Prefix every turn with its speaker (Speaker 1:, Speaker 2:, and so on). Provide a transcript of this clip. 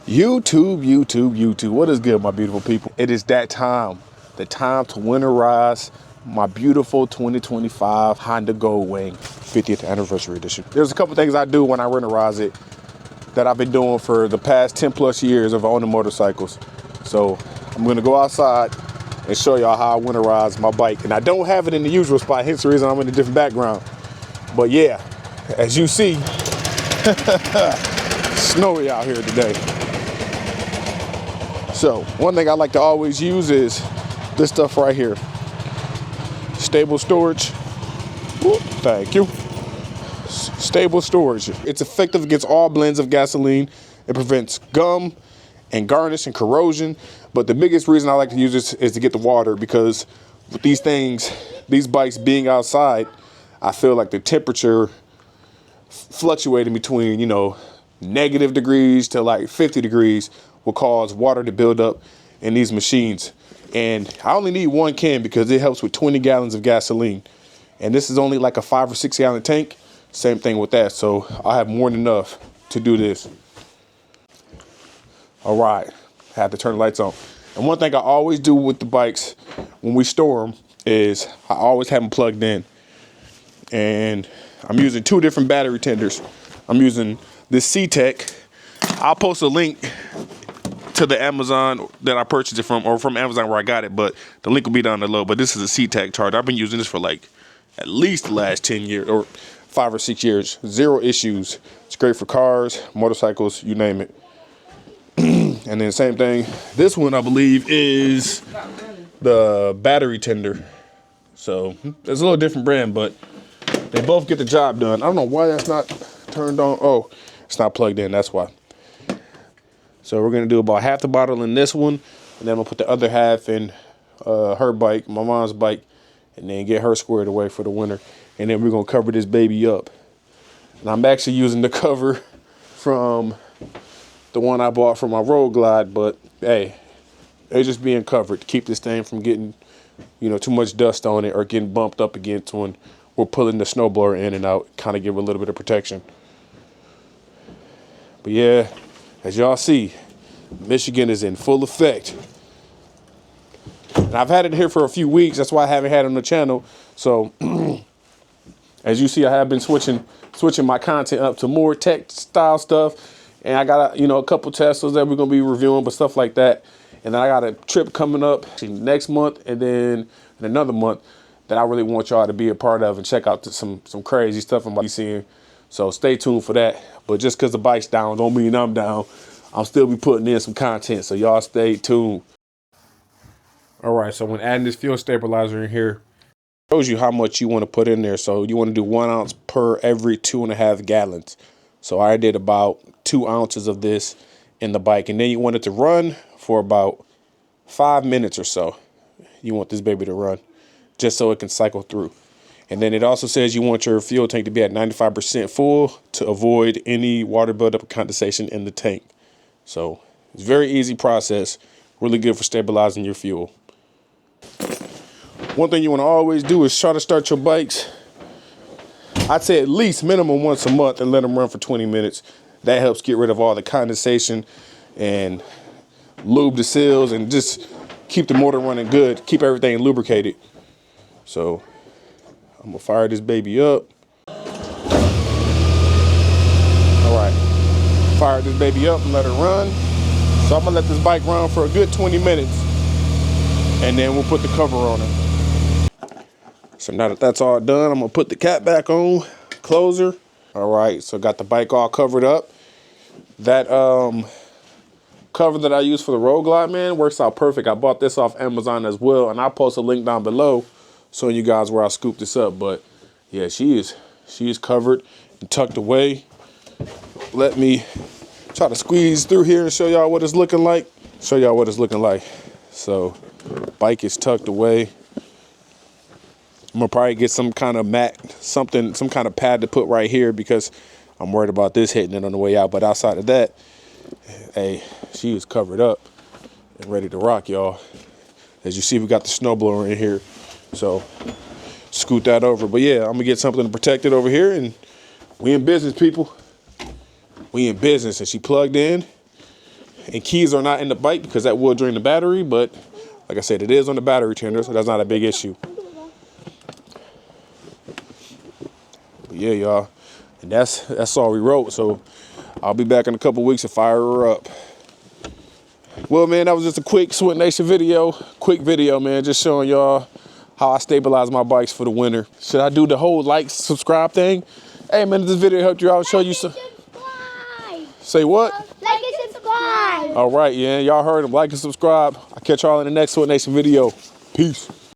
Speaker 1: YouTube. What is good, my beautiful people? It is that time, the time to winterize my beautiful 2025 Honda Goldwing 50th anniversary edition. There's a couple things I do when I winterize it that I've been doing for the past 10 plus years of owning motorcycles. So I'm gonna go outside and show y'all how I winterize my bike. And I don't have it in the usual spot, hence the reason I'm in a different background. But yeah, as you see, snowy out here today. So one thing I like to always use is this stuff right here. Stable storage. Whoop, thank you. Stable storage. It's effective against all blends of gasoline. It prevents gum and garnish and corrosion. But the biggest reason I like to use this is to get the water, because with these things, these bikes being outside, I feel like the temperature fluctuating between, negative degrees to like 50 degrees will cause water to build up in these machines. And I only need 1 can because it helps with 20 gallons of gasoline. And this is only like a 5 or 6 gallon tank. Same thing with that. So I have more than enough to do this. All right, had to turn the lights on. And one thing I always do with the bikes when we store them is I always have them plugged in. And I'm using 2 different battery tenders. I'm using this C-Tech. I'll post a link to the Amazon that I purchased it from, or from Amazon where I got it, but the link will be down below. But this is a C-Tech charger. I've been using this for like at least the last 10 years or 5 or 6 years. 0 issues. It's great for cars, motorcycles, you name it. And then same thing, this one I believe is the battery tender. So it's a little different brand, but they both get the job done. I don't know why that's not turned on. Oh, it's not plugged in, that's why. So we're gonna do about half the bottle in this one, and then I'm gonna put the other half in her bike, my mom's bike, and then get her squared away for the winter. And then we're gonna cover this baby up. And I'm actually using the cover from the one I bought for my Road Glide, but hey, it's just being covered to keep this thing from getting, too much dust on it or getting bumped up against when we're pulling the snowblower in and out, kind of give it a little bit of protection. But yeah, as y'all see, Michigan is in full effect. And I've had it here for a few weeks. That's why I haven't had it on the channel. So as you see, I have been switching my content up to more tech style stuff. And I got a couple Teslas that we're gonna be reviewing, but stuff like that. And then I got a trip coming up next month, and then in another month that I really want y'all to be a part of and check out some crazy stuff I'm about to be seeing. So stay tuned for that. But just because the bike's down don't mean I'm down. I'll still be putting in some content, so y'all stay tuned. All right, so when adding this fuel stabilizer in here, it shows you how much you want to put in there. So you want to do 1 ounce per every 2.5 gallons. So I did about 2 ounces of this in the bike, and then you want it to run for about 5 minutes or so. You want this baby to run just so it can cycle through. And then it also says you want your fuel tank to be at 95% full to avoid any water buildup or condensation in the tank. So it's a very easy process, really good for stabilizing your fuel. One thing you want to always do is try to start your bikes, I'd say at least minimum once a month, and let them run for 20 minutes. That helps get rid of all the condensation and lube the seals and just keep the motor running good, keep everything lubricated. So I'm gonna fire this baby up. All right, fire this baby up and let it run. So I'm gonna let this bike run for a good 20 minutes, and then we'll put the cover on it. So now that that's all done, I'm gonna put the cap back on, closer. All right, so got the bike all covered up. That cover that I use for the Road Glide, man, works out perfect. I bought this off Amazon as well, and I'll post a link down below showing you guys where I scooped this up. But yeah, she is covered and tucked away. Let me try to squeeze through here and show y'all what it's looking like. So bike is tucked away. I'm gonna probably get some kind of mat, some kind of pad to put right here, because I'm worried about this hitting it on the way out. But outside of that, hey, she is covered up and ready to rock, y'all. As you see, we got the snowblower in here, so scoot that over. But yeah, I'm gonna get something to protect it over here, and we in business, people. We in business. And she plugged in, and keys are not in the bike because that will drain the battery, but like I said, it is on the battery tender, so that's not a big issue. But yeah, y'all, and that's all we wrote. So I'll be back in a couple weeks to fire her up. Well, man, that was just a quick Swintnation video. Quick video, man, just showing y'all how I stabilize my bikes for the winter. Should I do the whole like, subscribe thing? Hey, man, if this video helped you out, show you some. Say what?
Speaker 2: Like and subscribe.
Speaker 1: All right, yeah, y'all heard him. Like and subscribe. I'll catch y'all in the next Swintnation video. Peace.